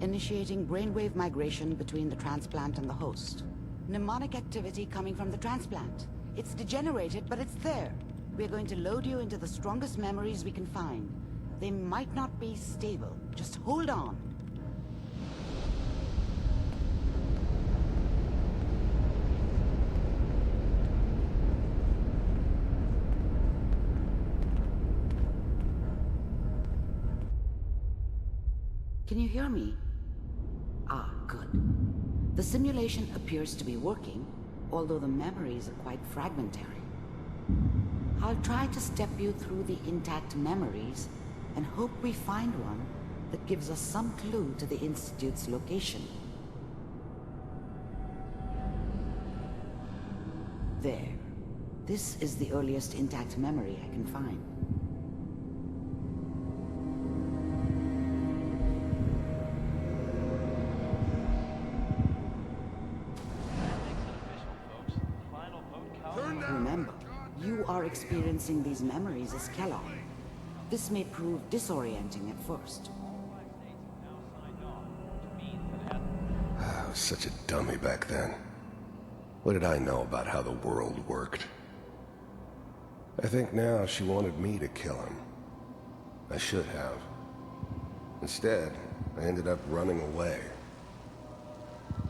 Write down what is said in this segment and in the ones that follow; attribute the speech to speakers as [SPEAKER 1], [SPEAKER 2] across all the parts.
[SPEAKER 1] initiating brainwave migration between the transplant and the host. Mnemonic activity coming from the transplant. It's degenerated, but it's there. We're going to load you into the strongest memories we can find. They might not be stable. Just hold on. Can you hear me? Ah, good. The simulation appears to be working, although the memories are quite fragmentary. I'll try to step you through the intact memories and hope we find one that gives us some clue to the Institute's location. There. This is the earliest intact memory I can find. Remember, you are experiencing these memories as Kellogg. This may prove disorienting at first.
[SPEAKER 2] I was such a dummy back then. What did I know about how the world worked? I think now she wanted me to kill him. I should have. Instead, I ended up running away.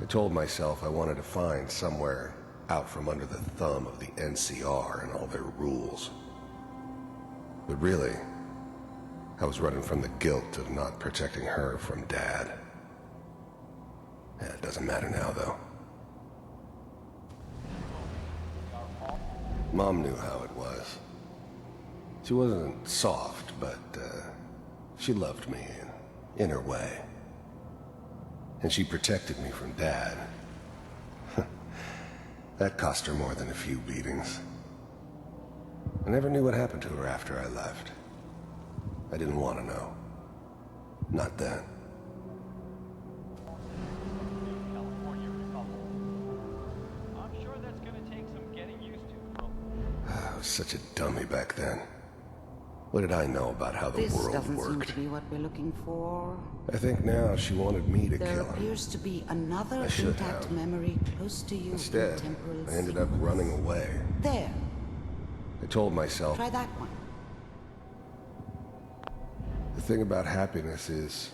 [SPEAKER 2] I told myself I wanted to find somewhere out from under the thumb of the NCR and all their rules. But really, I was running from the guilt of not protecting her from Dad. It doesn't matter now, though. Mom knew how it was. She wasn't soft, but she loved me in her way. And she protected me from Dad. That cost her more than a few beatings. I never knew what happened to her after I left. I didn't want to know. Not then.
[SPEAKER 3] I'm sure that's gonna take some getting used to.
[SPEAKER 2] I was such a dummy back then. What did I know about how the
[SPEAKER 1] This
[SPEAKER 2] world
[SPEAKER 1] doesn't seem
[SPEAKER 2] worked?
[SPEAKER 1] to be what we're looking for.
[SPEAKER 2] I think now she wanted me to
[SPEAKER 1] There
[SPEAKER 2] kill him.
[SPEAKER 1] appears to be another
[SPEAKER 2] I should
[SPEAKER 1] intact
[SPEAKER 2] have.
[SPEAKER 1] memory close to you.
[SPEAKER 2] Instead,
[SPEAKER 1] in temporal
[SPEAKER 2] I ended up
[SPEAKER 1] sequence.
[SPEAKER 2] running away.
[SPEAKER 1] There.
[SPEAKER 2] I told myself,
[SPEAKER 1] Try that one.
[SPEAKER 2] the thing about happiness is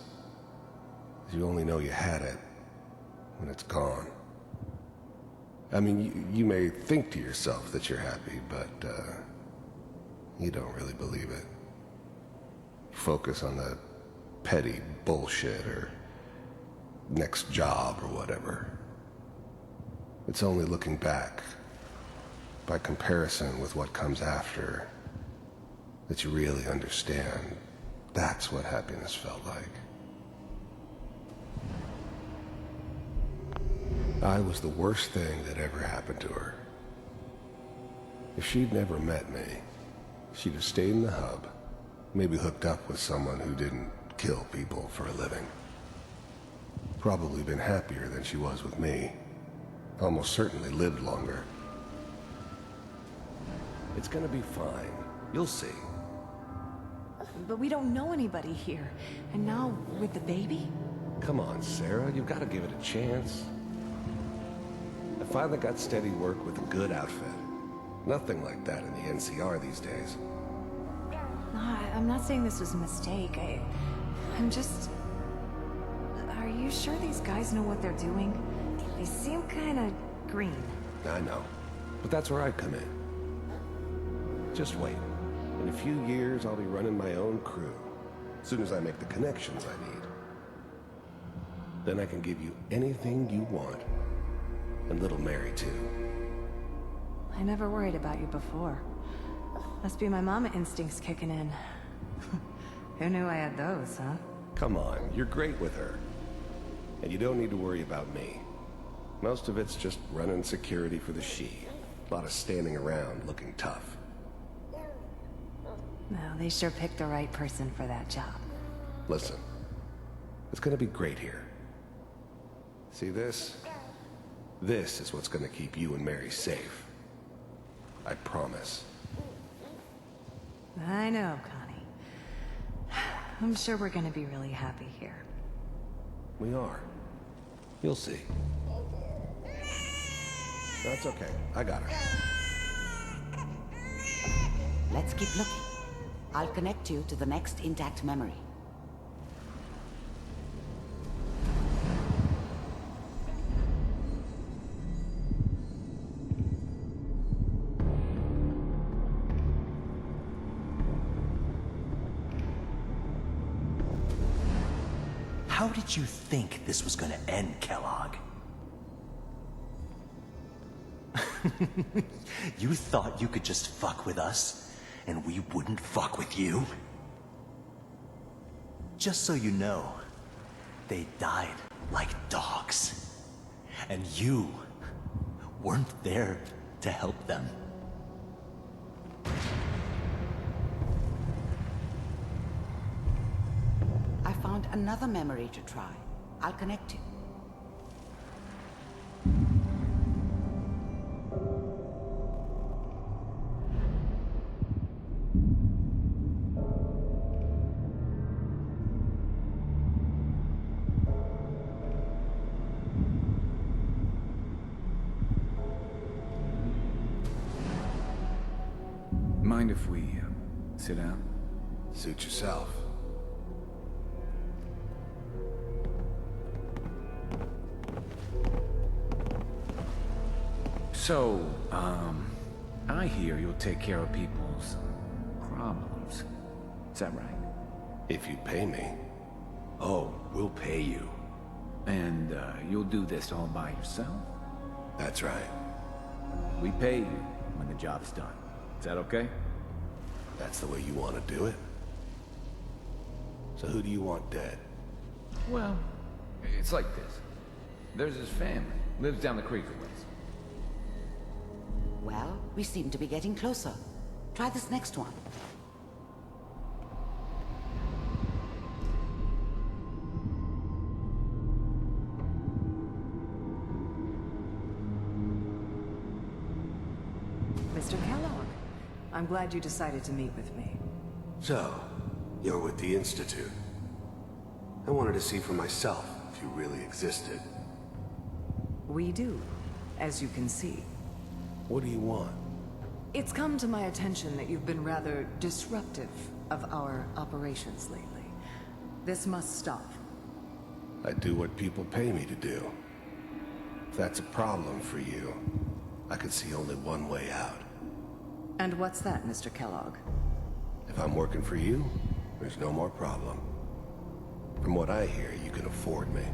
[SPEAKER 2] you only know you had it when it's gone. I mean, you may think to yourself that you're happy, but you don't really believe it. Focus on the petty bullshit or next job or whatever. It's only looking back, by comparison with what comes after, that you really understand that's what happiness felt like. I was the worst thing that ever happened to her. If she'd never met me, she'd have stayed in the hub, maybe hooked up with someone who didn't kill people for a living. Probably been happier than she was with me. Almost certainly lived longer. It's gonna be fine. You'll see.
[SPEAKER 4] But we don't know anybody here. And now, with the baby?
[SPEAKER 2] Come on, Sarah, you've got to give it a chance. I finally got steady work with a good outfit. Nothing like that in the NCR these days.
[SPEAKER 4] No, I'm not saying this was a mistake. I'm just... Are you sure these guys know what they're doing? They seem kinda green.
[SPEAKER 2] I know, but that's where I come in. Just wait. In a few years, I'll be running my own crew. As soon as I make the connections I need. Then I can give you anything you want. And little Mary, too.
[SPEAKER 4] I never worried about you before. Must be my mama instincts kicking in. Who knew I had those, huh?
[SPEAKER 2] Come on, you're great with her. And you don't need to worry about me. Most of it's just running security for the she. A lot of standing around looking tough.
[SPEAKER 4] No, they sure picked the right person for that job.
[SPEAKER 2] Listen, it's gonna be great here. See this? This is what's gonna keep you and Mary safe. I promise.
[SPEAKER 4] I know, Connie. I'm sure we're gonna be really happy here.
[SPEAKER 2] We are. You'll see. That's okay. I got her.
[SPEAKER 1] Let's keep looking. I'll connect you to the next intact memory.
[SPEAKER 5] How did you think this was gonna end, Kellogg? You thought you could just fuck with us, and we wouldn't fuck with you? Just so you know, they died like dogs. And you weren't there to help them.
[SPEAKER 1] I found another memory to try. I'll connect you.
[SPEAKER 6] Mind if we sit down?
[SPEAKER 2] Suit yourself.
[SPEAKER 6] So, I hear you'll take care of people's problems. Is that right?
[SPEAKER 2] If you pay me.
[SPEAKER 6] Oh, we'll pay you. And, you'll do this all by yourself?
[SPEAKER 2] That's right.
[SPEAKER 6] We pay you when the job's done. Is that okay?
[SPEAKER 2] That's the way you want to do it. So who do you want dead?
[SPEAKER 6] Well, it's like this. There's his family. Lives down the creek a ways.
[SPEAKER 1] Well, we seem to be getting closer. Try this next one.
[SPEAKER 7] Mr. Kellogg, I'm glad you decided to meet with me.
[SPEAKER 2] So, you're with the Institute. I wanted to see for myself if you really existed.
[SPEAKER 7] We do, as you can see.
[SPEAKER 2] What do you want?
[SPEAKER 7] It's come to my attention that you've been rather disruptive of our operations lately. This must stop.
[SPEAKER 2] I do what people pay me to do. If that's a problem for you, I could see only one way out.
[SPEAKER 7] And what's that, Mr. Kellogg?
[SPEAKER 2] If I'm working for you, there's no more problem. From what I hear, you can afford me.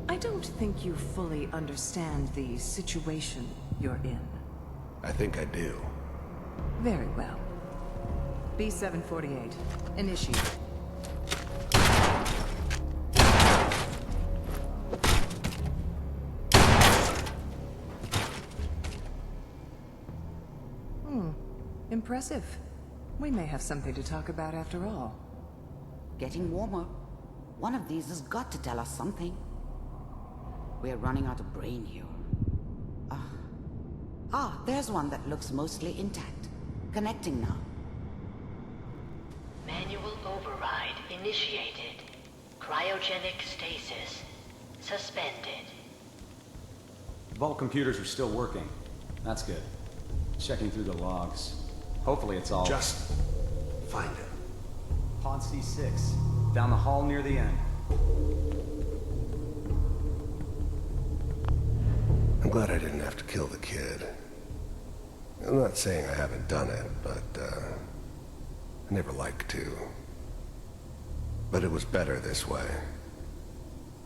[SPEAKER 7] I don't think you fully understand the situation you're in.
[SPEAKER 2] I think I do.
[SPEAKER 7] Very well. B-748, initiate. Impressive. We may have something to talk about after all.
[SPEAKER 1] Getting warmer. One of these has got to tell us something. We're running out of brain here. There's one that looks mostly intact. Connecting now.
[SPEAKER 8] Manual override initiated. Cryogenic stasis suspended.
[SPEAKER 9] Vault computers are still working. That's good. Checking through the logs. Hopefully it's all...
[SPEAKER 2] Just find him.
[SPEAKER 9] Pod C6. Down the hall near the end.
[SPEAKER 2] I'm glad I didn't have to kill the kid. I'm not saying I haven't done it, but, I never liked to. But it was better this way.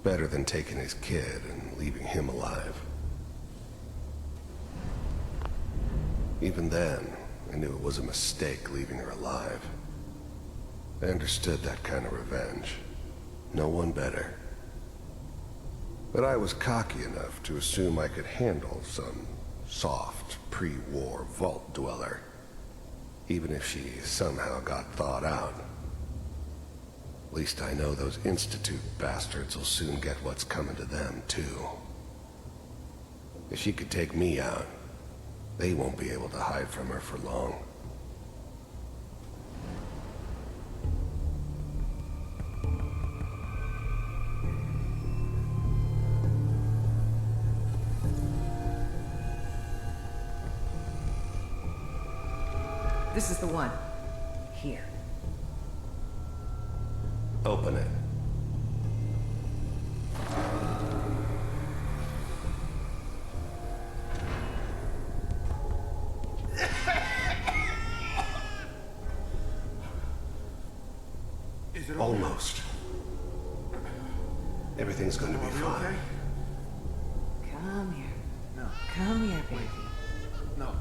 [SPEAKER 2] Better than taking his kid and leaving him alive. Even then, I knew it was a mistake leaving her alive. I understood that kind of revenge. No one better. But I was cocky enough to assume I could handle some soft, pre-war vault dweller, even if she somehow got thawed out. At least I know those Institute bastards will soon get what's coming to them, too. If she could take me out, they won't be able to hide from her for long.
[SPEAKER 7] This is the one. Here.
[SPEAKER 2] Open it. Almost. Everything's going to be fine.
[SPEAKER 7] Come here. No. Come here, baby.
[SPEAKER 10] No.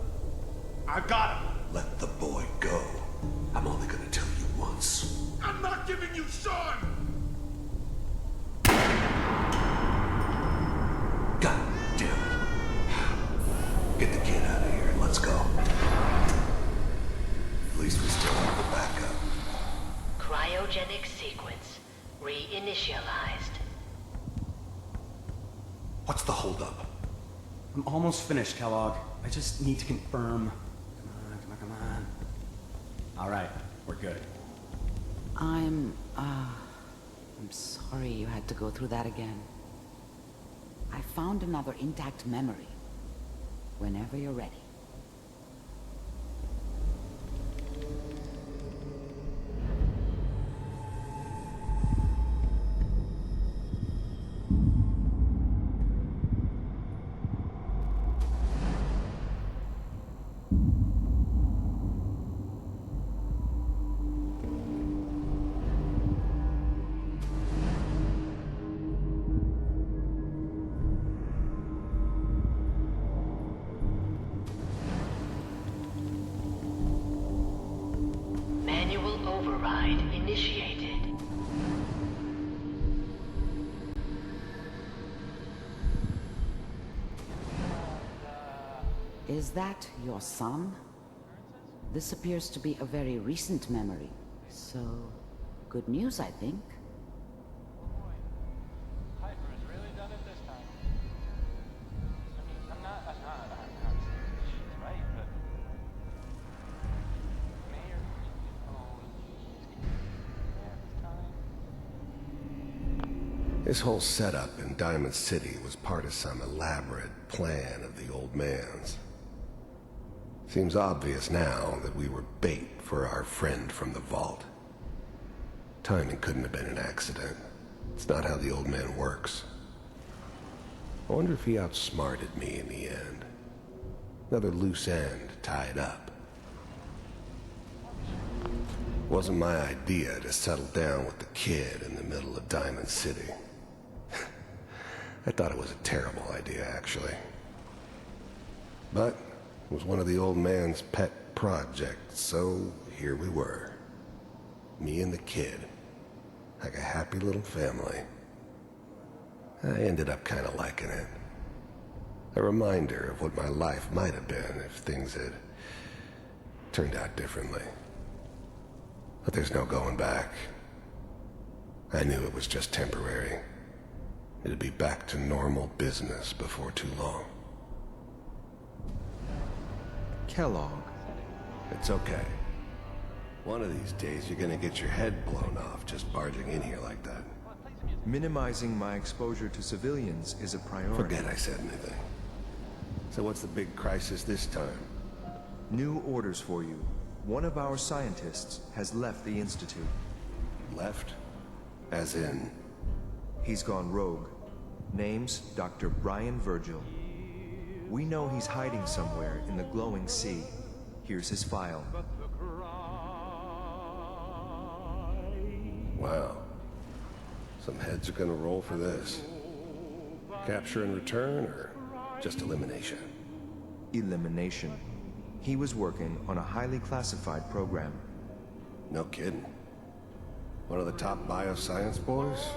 [SPEAKER 10] I got him.
[SPEAKER 2] Let the boy go. I'm only going to tell you once.
[SPEAKER 10] I'm not giving you Sean.
[SPEAKER 2] God damn it. Get the kid out of here and let's go. At least we still have the backup.
[SPEAKER 8] Cryogenic sequence reinitialized.
[SPEAKER 2] What's the holdup?
[SPEAKER 9] I'm almost finished, Kellogg. I just need to confirm. Come on. All right, we're good.
[SPEAKER 1] I'm sorry you had to go through that again. I found another intact memory. Whenever you're ready.
[SPEAKER 8] Manual override initiated.
[SPEAKER 1] Is that your son? This appears to be a very recent memory. So, good news, I think.
[SPEAKER 3] Piper has really done it this time. I mean, I'm not she's right, but Mayor, this time.
[SPEAKER 2] This whole setup in Diamond City was part of some elaborate plan of the old man's. Seems obvious now that we were bait for our friend from the vault. Timing couldn't have been an accident. It's not how the old man works. I wonder if he outsmarted me in the end. Another loose end tied up. Wasn't my idea to settle down with the kid in the middle of Diamond City. I thought it was a terrible idea, actually. But it was one of the old man's pet projects, so here we were. Me and the kid. Like a happy little family. I ended up kind of liking it. A reminder of what my life might have been if things had turned out differently. But there's no going back. I knew it was just temporary. It'd be back to normal business before too long.
[SPEAKER 11] Kellogg.
[SPEAKER 2] It's okay. One of these days you're gonna get your head blown off just barging in here like that.
[SPEAKER 11] Minimizing my exposure to civilians is a priority.
[SPEAKER 2] Forget I said anything. So what's the big crisis this time?
[SPEAKER 11] New orders for you. One of our scientists has left the Institute.
[SPEAKER 2] Left? As in?
[SPEAKER 11] He's gone rogue. Name's Dr. Brian Virgil. We know he's hiding somewhere in the glowing sea. Here's his file.
[SPEAKER 2] Wow. Some heads are gonna roll for this. Capture and return, or just elimination?
[SPEAKER 11] Elimination. He was working on a highly classified program.
[SPEAKER 2] No kidding. One of the top bioscience boys?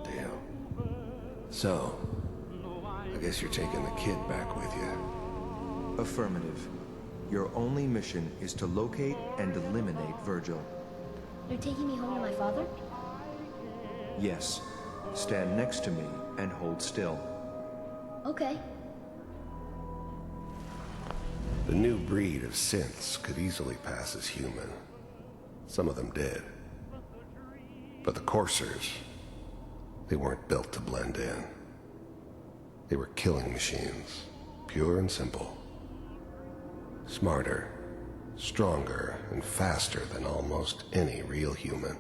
[SPEAKER 2] Damn. So, I guess you're taking the kid back with you.
[SPEAKER 11] Affirmative. Your only mission is to locate and eliminate Virgil.
[SPEAKER 12] You're taking me home to my father?
[SPEAKER 11] Yes. Stand next to me and hold still.
[SPEAKER 12] Okay.
[SPEAKER 2] The new breed of synths could easily pass as human. Some of them did. But the coursers, they weren't built to blend in. They were killing machines, pure and simple. Smarter, Stronger and faster than almost any real human.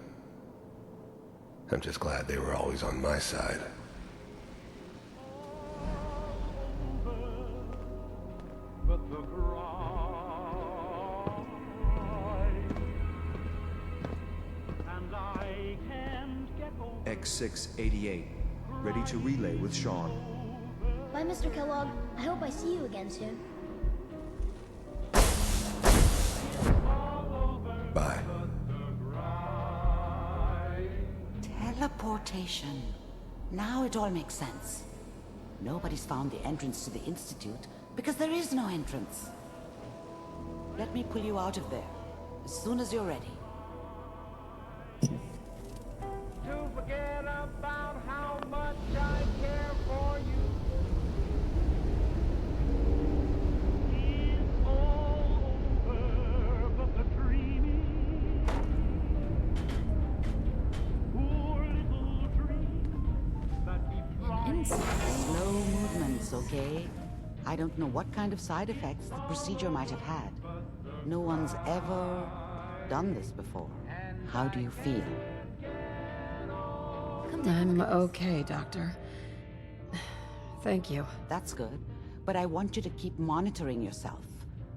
[SPEAKER 2] I'm just glad they were always on my side.
[SPEAKER 11] X688, ready to relay with Sean.
[SPEAKER 12] Bye, Mr. Kellogg. I hope I see you again soon.
[SPEAKER 2] Bye.
[SPEAKER 1] Teleportation. Now it all makes sense. Nobody's found the entrance to the Institute because there is no entrance. Let me pull you out of there as soon as you're ready.
[SPEAKER 3] To forget about how much I care for you. It's all over, but the dreaming. Poor little dream that we tried.
[SPEAKER 1] Slow movements, okay? I don't know what kind of side effects the procedure might have had. No one's ever done this before. How do you feel?
[SPEAKER 13] I'm okay, Doctor. Thank you.
[SPEAKER 1] That's good. But I want you to keep monitoring yourself.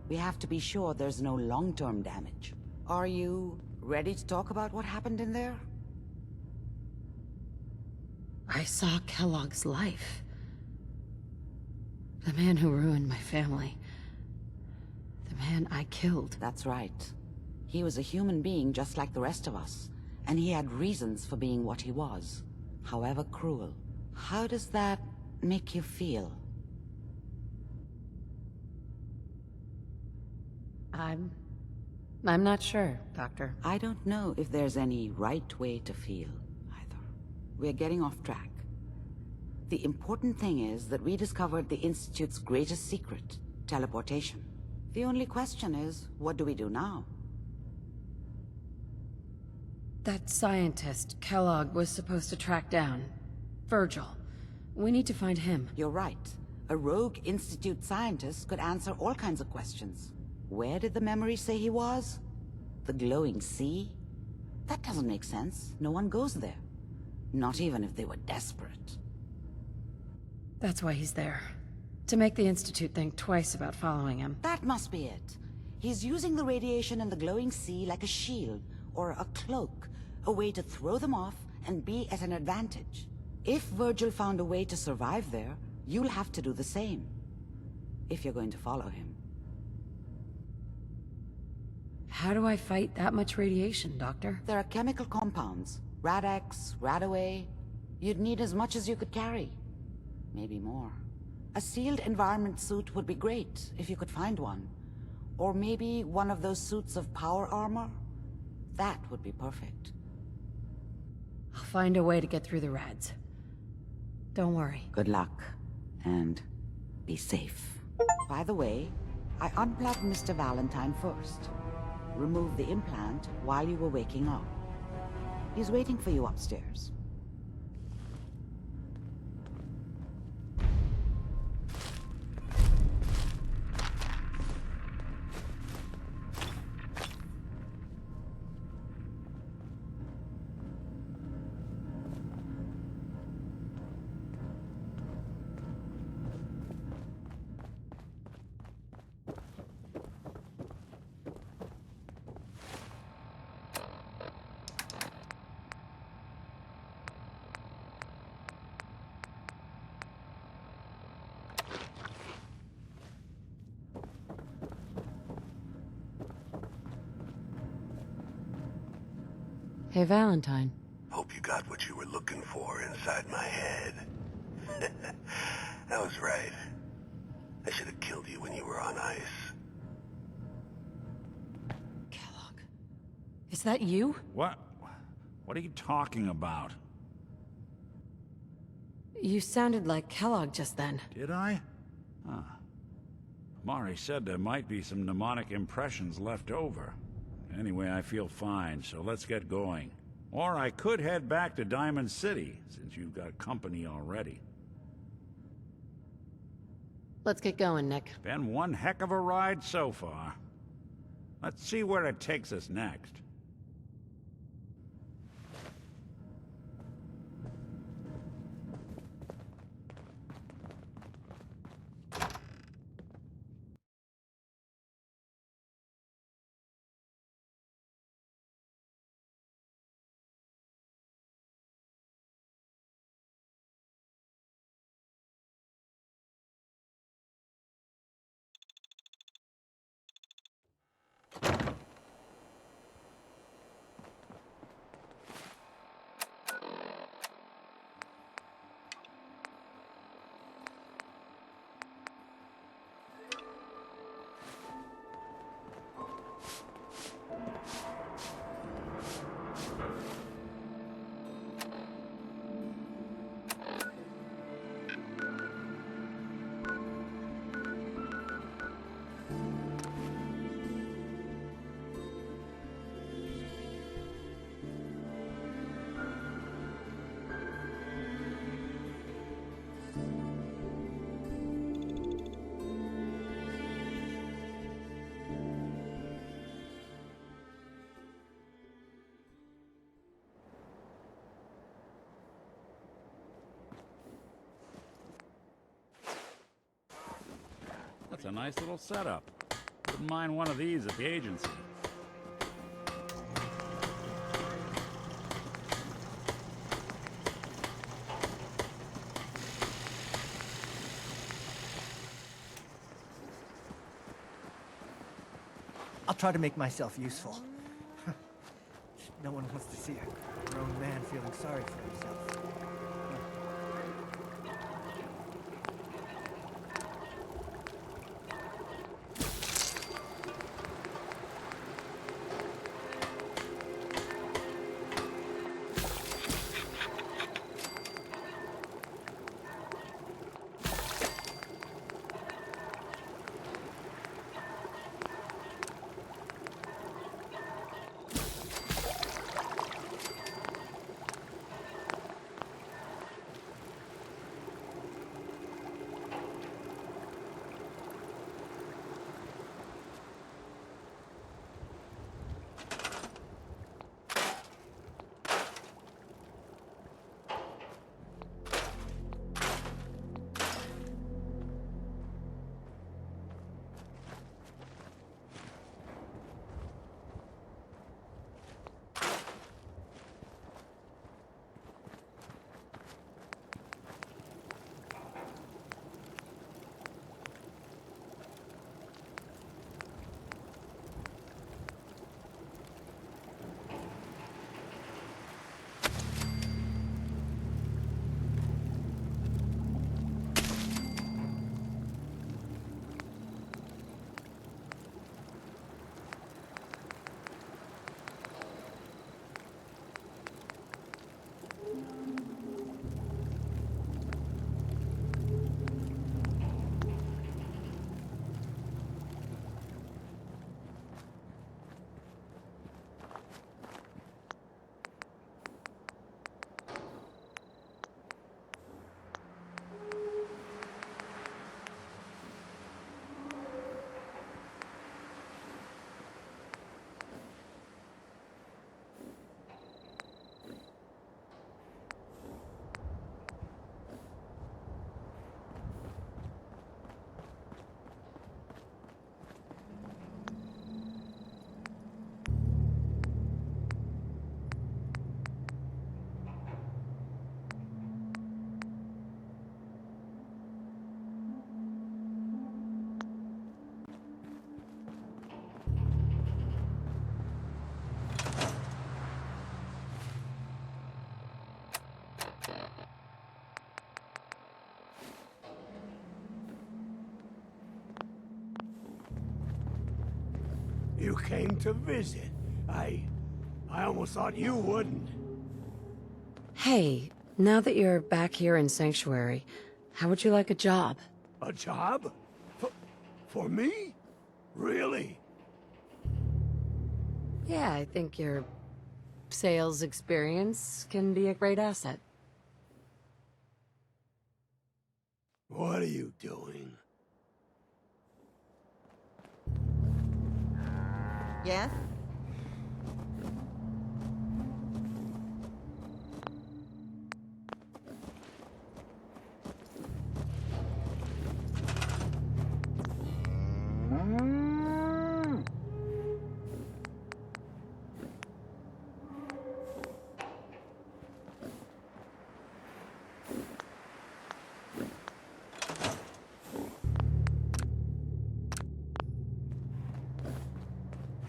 [SPEAKER 1] We have to be sure there's no long-term damage. Are you ready to talk about what happened in there?
[SPEAKER 13] I saw Kellogg's life. The man who ruined my family. The man I killed.
[SPEAKER 1] That's right. He was a human being just like the rest of us. And he had reasons for being what he was. However cruel. How does that make you feel?
[SPEAKER 13] I'm not sure, Doctor.
[SPEAKER 1] I don't know if there's any right way to feel, either. We're getting off track. The important thing is that we discovered the Institute's greatest secret, teleportation. The only question is, what do we do now?
[SPEAKER 13] That scientist Kellogg was supposed to track down. Virgil. We need to find him.
[SPEAKER 1] You're right. A rogue Institute scientist could answer all kinds of questions. Where did the memory say he was? The glowing sea? That doesn't make sense. No one goes there. Not even if they were desperate.
[SPEAKER 13] That's why he's there. To make the Institute think twice about following him.
[SPEAKER 1] That must be it. He's using the radiation in the glowing sea like a shield, or a cloak, a way to throw them off and be at an advantage. If Virgil found a way to survive there, you'll have to do the same. If you're going to follow him.
[SPEAKER 13] How do I fight that much radiation, Doctor?
[SPEAKER 1] There are chemical compounds. Rad-X, Radaway. You'd need as much as you could carry. Maybe more. A sealed environment suit would be great, if you could find one. Or maybe one of those suits of power armor? That would be perfect.
[SPEAKER 13] I'll find a way to get through the rads. Don't worry.
[SPEAKER 1] Good luck. And be safe. By the way, I unplugged Mr. Valentine first. Removed the implant while you were waking up. He's waiting for you upstairs.
[SPEAKER 13] Hey, Valentine.
[SPEAKER 2] Hope you got what you were looking for inside my head. I was right. I should have killed you when you were on ice.
[SPEAKER 13] Kellogg. Is that you?
[SPEAKER 14] What? What are you talking about?
[SPEAKER 13] You sounded like Kellogg just then.
[SPEAKER 14] Did I? Huh. Mari said there might be some mnemonic impressions left over. Anyway, I feel fine, so let's get going. Or I could head back to Diamond City, since you've got company already.
[SPEAKER 13] Let's get going, Nick.
[SPEAKER 14] Been one heck of a ride so far. Let's see where it takes us next. That's a nice little setup. Wouldn't mind one of these at the agency.
[SPEAKER 15] I'll try to make myself useful. No one wants to see a grown man feeling sorry for himself.
[SPEAKER 10] You came to visit. I almost thought you wouldn't.
[SPEAKER 13] Hey, now that you're back here in Sanctuary, how would you like a job?
[SPEAKER 10] A job? For me? Really?
[SPEAKER 13] Yeah, I think your sales experience can be a great asset.
[SPEAKER 10] What are you doing?
[SPEAKER 16] Yes?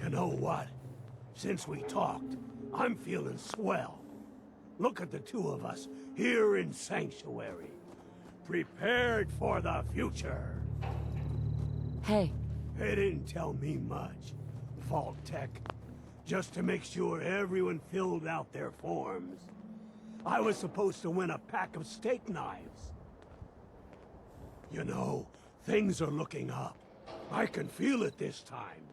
[SPEAKER 10] You know what? Since we talked, I'm feeling swell. Look at the two of us here in Sanctuary. Prepared for the future.
[SPEAKER 13] Hey.
[SPEAKER 10] They didn't tell me much, Vault Tech. Just to make sure everyone filled out their forms. I was supposed to win a pack of steak knives. You know, things are looking up. I can feel it this time.